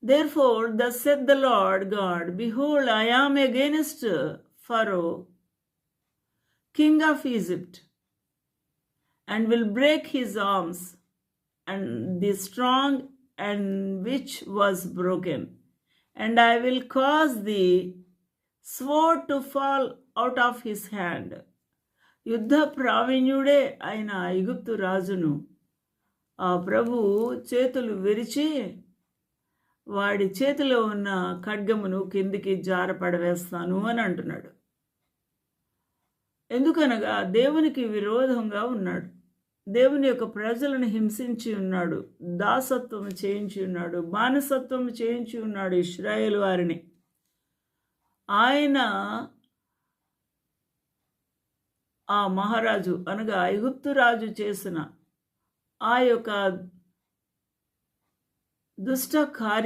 Therefore, thus saith the Lord God, behold, I am against Pharaoh, king of Egypt, and will break his arms, and the strong and which was broken. And I will cause the sword to fall out of his hand. యుద్ధ ప్రావీణ్యుడే అయిన ఐగుప్తు రాజును ఆ ప్రభు చేతులు విరిచి వాడి చేతిలో ఉన్న ఖడ్గమును కిందికి జారపడవేస్తాను అని అంటున్నాడు. ఎందుకనగా దేవునికి విరోధంగా ఉన్నాడు, దేవుని యొక్క ప్రజలను హింసించి ఉన్నాడు, దాసత్వం చేయించి ఉన్నాడు, బానిసత్వం చేయించి ఉన్నాడు ఇశ్రాయేలు వారిని. ఆయన ఆ మహారాజు అనగా ఐగుప్తు రాజు చేసిన ఆ యొక్క దుష్ట కార్య